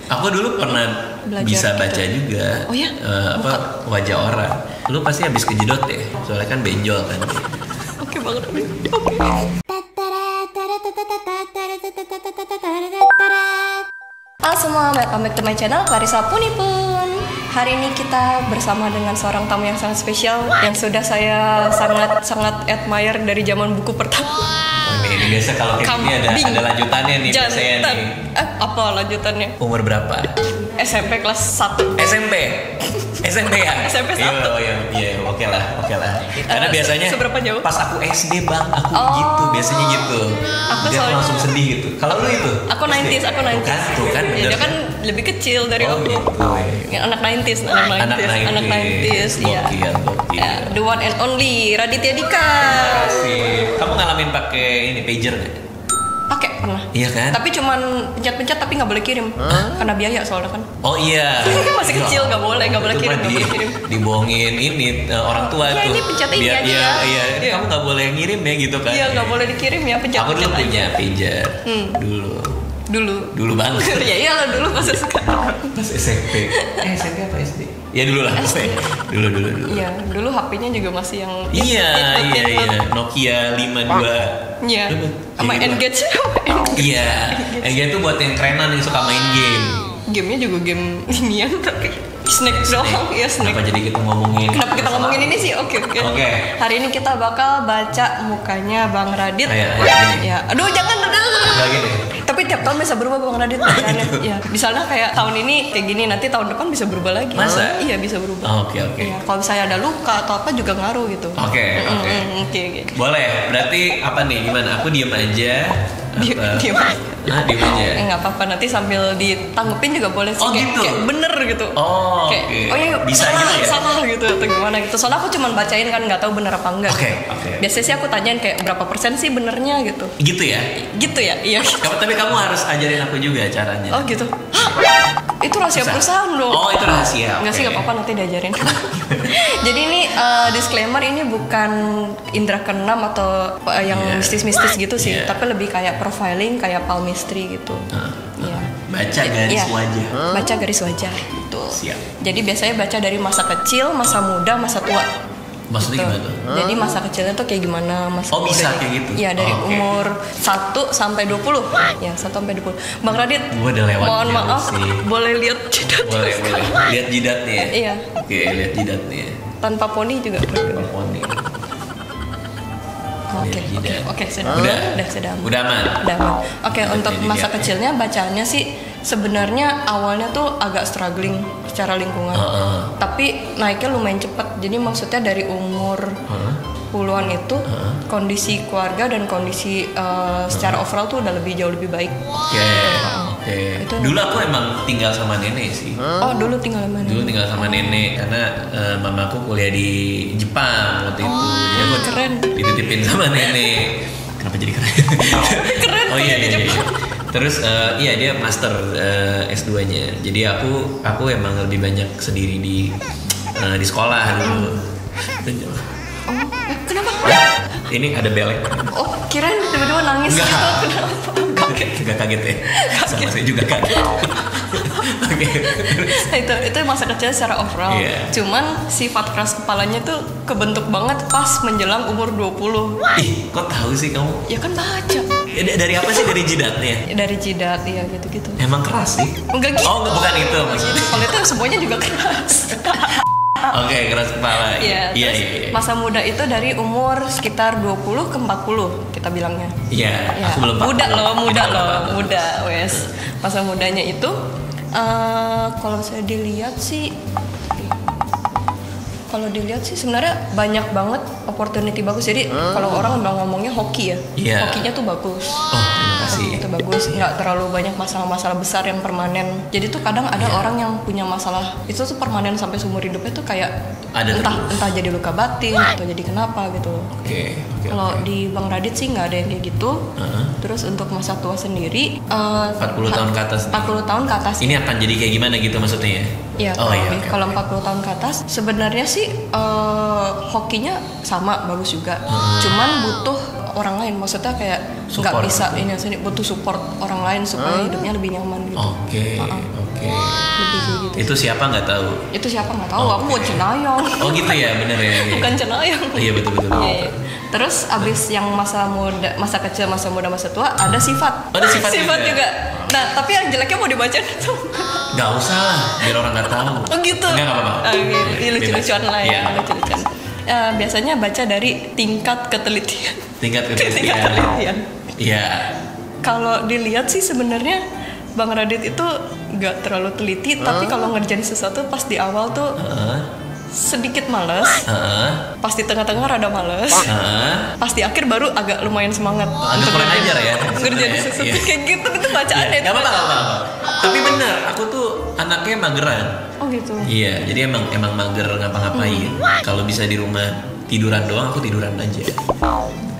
Aku dulu pernah Belajar bisa gitu. baca juga. Oh ya? Wajah orang. Lu pasti habis kejedot ya, soalnya kan benjol kan. Oke banget. Oke. Halo semua, welcome back to my channel Clarissa Punipun. Hari ini kita bersama dengan seorang tamu yang sangat spesial yang sudah saya sangat admire dari zaman buku pertama. Ini biasa kalau kayak gini ada lanjutannya nih biasanya nih. Apa lanjutannya? Umur berapa? SMP kelas 1. SMP ya? SMP 1. Iya, oke lah. Karena biasanya seberapa jauh? pas aku SD bang, aku gitu, biasanya gitu. Dia langsung sedih gitu. Kalau lu itu? Aku 90s. Tuh kan, ya, dia kan lebih kecil dari aku. Gitu, ya. Anak 90s. Iya. Gokil. The one and only Raditya Dika. Asik. Kamu ngalamin pakai ini pager nggak? Pakai pernah. Iya kan? Tapi cuman pencet-pencet tapi nggak boleh kirim. Karena biaya soalnya kan. Oh iya. Masih kecil nggak boleh kirim, Dibohongin ini orang tua ya, tuh. Ini pencet ini aja. Iya. Kamu nggak boleh ngirim ya gitu kan? Iya nggak boleh dikirim ya, pencet-pencet aja. Aku dulu punya pager. Dulu banget. Ya iyalah dulu pas sekarang. Pas SMP. SMP apa SD? Ya dulu lah. Dulu. Iya, dulu HP-nya juga masih yang Iya. Nokia 52. Iya. Sama Engage. Iya. Engage itu buat yang kerenan yang suka main game. Gamenya juga game inian tapi Snake doang. Ya Snake. Kenapa jadi kita ngomongin? Kenapa kita ngomongin ini sih? Oke. Hari ini kita bakal baca mukanya Bang Radit. Ya. Aduh jangan. Enggak gini. Tapi tiap tahun bisa berubah Bang Radit bacaannya. Ya, misalnya kayak tahun ini kayak gini, nanti tahun depan bisa berubah lagi. Masa? Iya, bisa berubah. Oke. Ya, kalau misalnya ada luka atau apa juga ngaruh gitu. Oke. Boleh. Berarti apa nih? Gimana? Aku diem aja. Diem aja. Diem aja. Nggak apa-apa, nanti sambil ditanggepin juga boleh sih. Gitu? Kayak bener gitu. Oke. Oh iya, bisa salah, gitu ya? salah gitu atau gimana gitu. Soalnya aku cuma bacain kan, nggak tahu bener apa enggak. Oke. Biasanya sih aku tanyain kayak berapa persen sih benernya gitu. Gitu ya? Gitu ya? Iya. Tapi kamu harus ajarin aku juga caranya. Oh gitu. Itu rahasia perusahaan dong. Oh itu rahasia. Enggak sih, nggak apa-apa, nanti diajarin. Jadi ini disclaimer, ini bukan indra keenam atau yang mistis-mistis gitu sih, tapi lebih kayak profiling, kayak palmistry gitu. Iya. Baca garis wajah. Baca garis wajah gitu. Siap. Jadi biasanya baca dari masa kecil, masa muda, masa tua. Maksudnya gimana tuh? Jadi masa kecilnya tuh kayak gimana? Oh bisa kayak gitu? Iya, dari umur 1 sampai 20. Ya, 1 sampai 20. Bang Radit, gua udah lewat. mohon maaf, sih. boleh lihat jidat? Boleh. Lihat jidatnya ya? Iya. Oke, lihat jidatnya. Tanpa poni juga boleh. Poni. Oke, sudah aman. Oke, untuk masa kecilnya bacaannya sih sebenarnya awalnya tuh agak struggling secara lingkungan. Tapi naiknya lumayan cepat. Jadi maksudnya dari umur puluhan itu kondisi keluarga dan kondisi secara overall tuh udah jauh lebih baik. Oke. Dulu aku emang tinggal sama nenek sih. Oh, dulu tinggal sama nenek. Dulu tinggal sama nenek karena mamaku kuliah di Jepang waktu itu. Jadi aku keren. Dititipin sama nenek. Kenapa jadi keren? Keren. Oh iya. Terus dia master S2-nya. Jadi aku emang lebih banyak sendiri di sekolah dulu. Kenapa? Ini ada belek. Oh, kirain tiba-tiba nangis gitu. Kenapa? Gak kaget ya? Sama saya juga kaget. Oke. Itu masa kecil secara overall. Cuman sifat keras kepalanya tuh kebentuk banget pas menjelang umur 20. Ih, kok tahu sih kamu? Ya kan baca. Dari apa sih? Dari jidatnya? Dari jidat, ya gitu-gitu. Emang keras sih? Enggak gitu. Oh, bukan itu maksudnya. Kalau itu semuanya juga keras. Oke, keras kepala. Iya. Masa muda itu dari umur sekitar 20 ke 40 kita bilangnya. Iya. Aku belum muda wes. Masa mudanya itu kalau saya dilihat sih sebenarnya banyak banget opportunity bagus. Jadi kalau orang ngomongnya hoki ya. Hokinya tuh bagus. Oh, terima kasih. Itu bagus, nggak terlalu banyak masalah-masalah besar yang permanen. Jadi tuh kadang ada orang yang punya masalah itu tuh permanen sampai seumur hidupnya tuh kayak entah jadi luka batin atau jadi kenapa gitu. Kalau di Bang Radit sih nggak ada yang kayak gitu. Terus untuk masa tua sendiri 40 tahun ke atas. 40 tahun ke atas. Ini akan jadi kayak gimana gitu maksudnya ya? Iya. Kalau 40 tahun ke atas sebenarnya sih hokinya sama bagus juga. Cuman butuh orang lain, maksudnya kayak nggak bisa gitu. Ini sini butuh support orang lain supaya hidupnya lebih nyaman gitu. Oke. Lebih gitu. Itu siapa nggak tahu? Itu siapa nggak tahu. Aku mau Cenayang. Oh gitu ya, bener ya. Bukan Cenayang. Iya betul. Iya. Terus abis yang masa muda, masa kecil, masa muda, masa tua ada sifat. Ada sifat juga. Nah tapi yang jeleknya mau dibaca tuh. Gak usah lah, biar orang nggak tahu. Oh gitu. Nggak apa-apa. Lucu-lucuan lah ya. Yeah. Lucu-lucuan. Biasanya baca dari tingkat ketelitian. Tingkat ketelitian. Iya. Kalau dilihat sih sebenarnya Bang Radit itu nggak terlalu teliti, tapi kalau ngerjain sesuatu pas di awal tuh sedikit males, pas di tengah-tengah rada males, pas di akhir baru agak lumayan semangat. Agak kurang ajar ya. Ngerjain sesuatu kayak gitu itu bacaannya. Gak apa-apa. Tapi bener, aku tuh anaknya mageran. Oh gitu. Iya, jadi emang mager ngapa-ngapain. Kalau bisa di rumah tiduran doang, aku tiduran aja.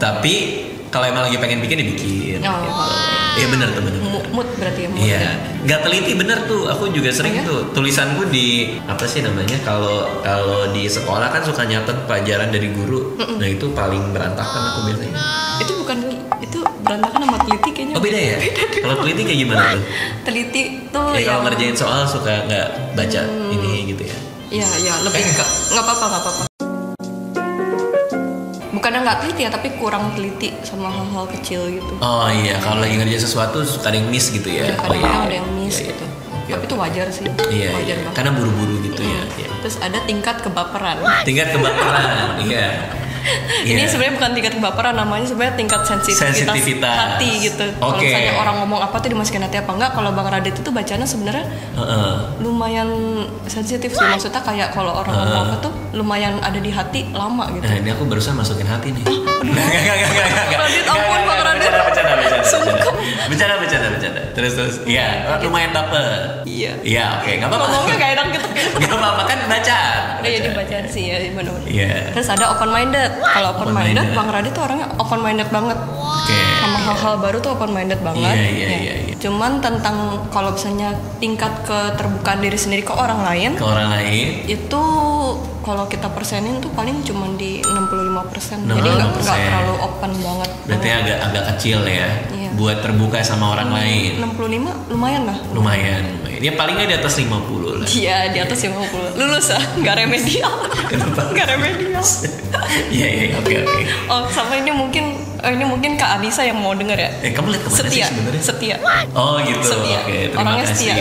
Tapi kalau emang lagi pengen bikin dibikin. Iya bener tuh bener. Mood berarti ya. Iya. Gak teliti bener tuh. Aku juga sering tuh tulisanku di apa sih namanya kalau di sekolah kan suka nyatet pelajaran dari guru. Nah itu paling berantakan aku biasanya. Itu berantakan sama teliti kayaknya. Oh beda ya. Kalau teliti kayak gimana tuh? Teliti tuh ya kalau ngerjain soal suka nggak baca ini gitu ya. Iya lebih ke nggak apa-apa. Bukannya nggak teliti ya, tapi kurang teliti sama hal-hal kecil gitu. Oh iya, kalau lagi ngerjain sesuatu suka ada yang miss gitu ya. Kadang-kadang ada yang miss gitu. Tapi itu wajar sih. Iya, wajar banget. Karena buru-buru gitu ya. Terus ada tingkat kebaperan. Iya. Ini sebenarnya bukan tingkat kebaperan, namanya sebenarnya tingkat sensitivitas hati gitu. Kalau misalnya orang ngomong apa tuh dimasukin hati apa enggak. Kalau Bang Radit itu bacanya sebenarnya lumayan sensitif sih. Maksudnya kayak kalau orang ngomong apa tuh lumayan ada di hati lama gitu. Nah ini aku barusan masukin hati nih. Enggak. Radit ampun Bang Radit. Bercanda. Terus. Iya, lumayan dapet. Iya, oke, nggak apa-apa. Ngomongnya kayak enak gitu. Nggak apa-apa kan bacaan. Iya dibacaan sih ya benar-benar. Iya. Terus ada open minded. Kalau open minded, Bang Radit tuh orangnya open minded banget. Sama hal-hal baru tuh open minded banget. Iya. Cuman tentang kalau misalnya tingkat keterbukaan diri sendiri ke orang lain. Itu kalau kita persenin tuh paling cuma di 65%. Jadi nggak terlalu open banget. Berarti agak kecil ya. Buat terbuka sama orang lain. 65 lumayan lah. Lumayan. Ya palingnya di atas 50 lah. Iya, di atas 50. Lulus ah, nggak remedial. Kenapa? Nggak remedial. Iya, oke. Oh, sama ini mungkin Kak Anissa yang mau denger ya. Kamu lihat kemana sih sebenarnya? Setia. Oh gitu. Setia. Oke, terima orangnya kasih.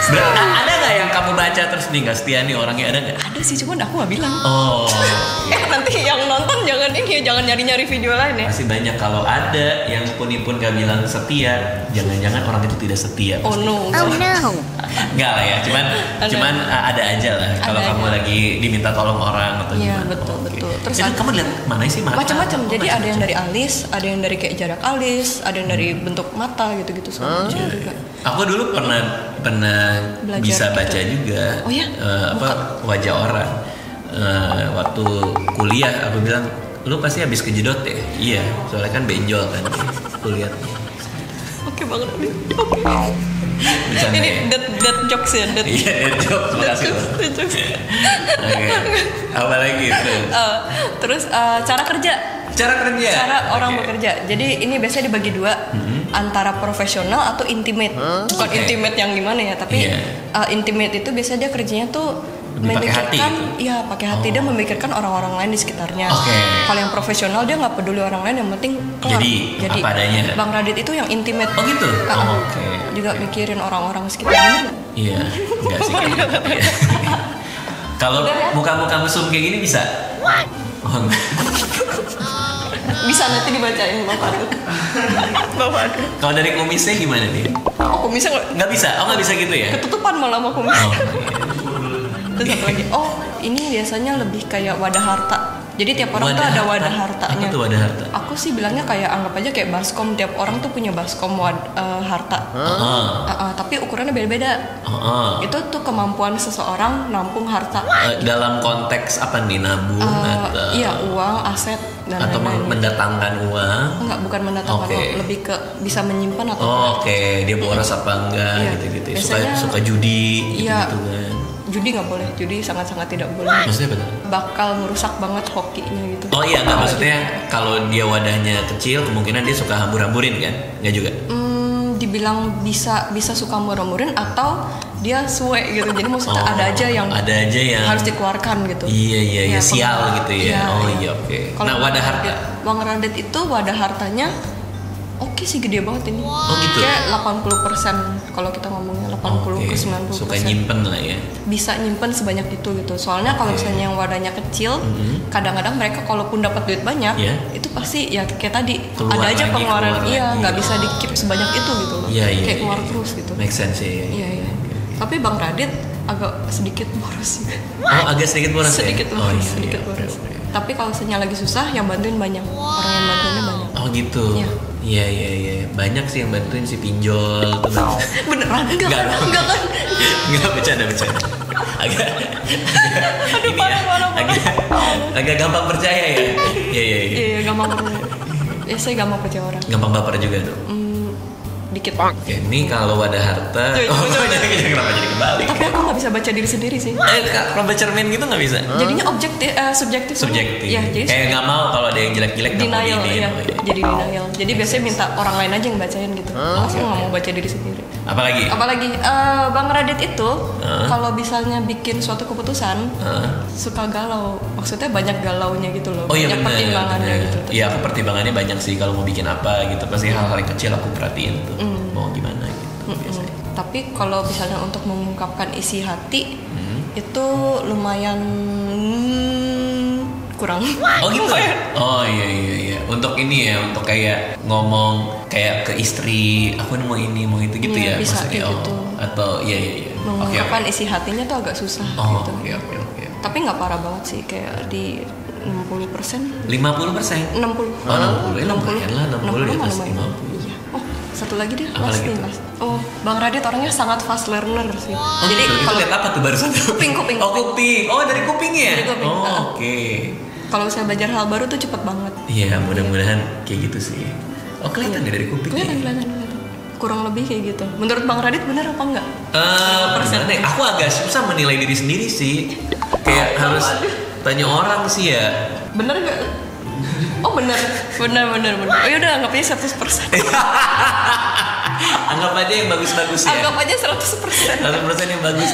Setia. Ada nggak yang kamu baca terus nih nggak setia nih orangnya, ada nggak? Ada sih, cuman aku nggak bilang. Oh. Nanti yang nonton jangan nyari-nyari video lain ya. Masih banyak. Kalau ada yang pun gak bilang setia, jangan-jangan orang itu tidak setia. Oh no. Enggak lah ya, cuman ada aja lah kalau kamu lagi diminta tolong orang atau gimana. Iya betul. Terus kamu lihat mana sih mata? Macam-macam. Jadi ada yang dari alis, ada yang dari kayak jarak alis, ada yang dari bentuk mata gitu-gitu semua juga. Aku dulu pernah belajar bisa baca juga. Oh ya? Wajah orang. Waktu kuliah aku bilang, lu pasti habis kejedot ya? Iya, soalnya kan benjol kan kuliah. Oke banget nih. Ini dead jokes ya. Iya, dead jokes. Makasih loh. Oke. Apa lagi terus cara kerja. Cara orang bekerja. Jadi ini biasanya dibagi dua, antara profesional atau intimate. Bukan intimate yang gimana ya, tapi intimate itu biasanya dia kerjanya tuh memikirkan, iya pakai hati, dia memikirkan orang-orang lain di sekitarnya. Kalau yang profesional dia nggak peduli orang lain, yang penting kelar. Jadi apa adanya. Bang Radit itu yang intimate. Oh gitu. Juga mikirin orang-orang sekitarnya. Iya, enggak sih. Kalau muka-muka mesum kayak gini bisa? Oh, bisa nanti dibacain Bapak. Kalau dari kumisnya gimana nih? Oh kumisnya nggak bisa. Oh nggak bisa gitu ya? Ketutupan malah sama kumisnya. Terus apa lagi? Oh ini biasanya lebih kayak wadah harta. Jadi tiap orang tuh ada wadah hartanya. Apa tuh wadah harta? Aku sih bilangnya kayak anggap aja kayak baskom. Tiap orang tuh punya baskom harta. Tapi ukurannya beda-beda. Itu tuh kemampuan seseorang nampung harta. Dalam konteks apa nih, nabung atau? Iya, uang, aset dan atau mendatangkan uang? Enggak, bukan mendatangkan uang, lebih ke bisa menyimpan atau Dia boros apa enggak gitu-gitu. Suka judi gitu kan. judi nggak boleh, judi sangat-sangat tidak boleh. Maksudnya betul? Bakal merusak banget hokinya gitu. Oh iya, nggak maksudnya kalau dia wadahnya kecil kemungkinan dia suka hambur-hamburin kan? Nggak juga? Dibilang bisa suka hambur-hamburin atau dia suwe gitu, jadi maksudnya ada aja yang harus dikeluarkan gitu. Iya sial gitu ya. Iya oke. Nah wadah harta, Bang Radit itu wadah hartanya oke sih, gede banget ini. Gitu. Kayak 80% kalau kita ngomongnya 80 ke 90%. Suka nyimpen lah ya. Bisa nyimpen sebanyak itu gitu. Soalnya kalau misalnya yang wadahnya kecil, kadang-kadang mereka kalaupun dapat duit banyak, itu pasti ya kayak tadi keluar ada aja pengeluaran, nggak bisa di di-keep sebanyak itu gitu loh. Kayak keluar terus gitu. Make sense ya. Iya. Tapi Bang Radit agak sedikit boros. Agak sedikit boros. Sedikit boros. Tapi kalau misalnya lagi susah, yang bantuin banyak. Orang yang bantuinnya banyak. Oh gitu. Iya. Banyak sih yang bantuin si pinjol tuh. Beneran? Enggak kan? Enggak, bercanda. Agak gampang percaya ya. Iya, gampang percaya. Saya gampang percaya orang. Gampang baper juga tuh. Dikit. Oke, ini kalau wadah harta. Kenapa jadi kembali? Tapi aku nggak bisa baca diri sendiri sih. Kalau cermin gitu nggak bisa. Jadinya subjektif. Ya, jadi kayak nggak mau kalau ada yang jelek-jelek denial. Jadi denial. Jadi biasanya minta orang lain aja yang bacain gitu. Aku nggak mau baca diri sendiri. Apalagi Bang Radit itu kalau misalnya bikin suatu keputusan suka galau. Maksudnya banyak galaunya gitu loh. Banyak pertimbangannya gitu. Iya, aku pertimbangannya banyak sih kalau mau bikin apa gitu. Pasti hal-hal yang kecil aku perhatiin tuh. Mau gimana gitu biasanya. Tapi kalau misalnya untuk mengungkapkan isi hati itu lumayan kurang. Oh gitu. Oh iya. Untuk ini ya, untuk kayak ngomong kayak ke istri, aku mau ini, mau itu gitu ya. Bisa maksudnya kayak gitu. Atau iya. Mengungkapkan isi hatinya tuh agak susah gitu. Oke. Tapi nggak parah banget sih, kayak di 60%. 50%? 60. Oh 60 lah, 60 di atas 50. Satu lagi deh, last. Bang Radit orangnya sangat fast learner sih. Jadi kalau lihat apa tuh barusan? Kuping. Oh kuping. Oh dari kupingnya? Dari kuping. Oke. Kalau saya belajar hal baru tuh cepet banget. Iya, mudah-mudahan kayak gitu sih. Oh kelihatan ya dari kuping. Kelihatan. Kurang lebih kayak gitu. Menurut Bang Radit benar apa enggak? Aku agak susah menilai diri sendiri sih. Kayak harus tanya orang sih ya. Bener nggak? Oh bener. Oh yaudah anggap aja 100%. Anggap aja yang bagus-bagus ya. Anggap aja 100%. 100% yang bagus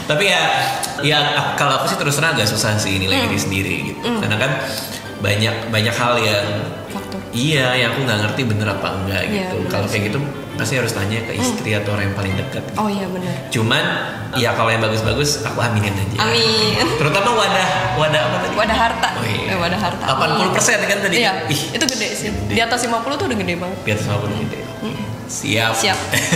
tapi ya kalau aku sih terus terang agak susah sih nilai diri sendiri gitu. Karena kan banyak hal yang faktor. Iya, yang aku nggak ngerti bener apa enggak gitu. Kalau kayak gitu pasti harus tanya ke istri atau orang yang paling dekat. Oh iya benar. Cuman ya kalau yang bagus-bagus aku aminin aja. Amin. Terutama wadah apa tadi? Wadah harta. Oh, iya. Wadah harta. 80% kan tadi. Iya. Itu gede sih. Di atas 50 tuh udah gede banget. Di atas 50 gede. Siap.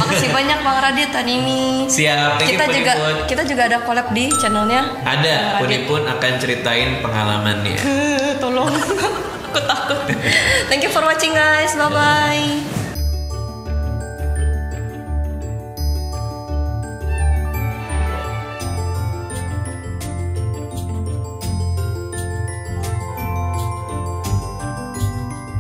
Makasih banyak Bang Radit Tanimi. Siap. Kita juga ada collab di channelnya. Ada. Pun akan ceritain pengalamannya. Tolong. Aku takut. Thank you for watching guys. Bye bye.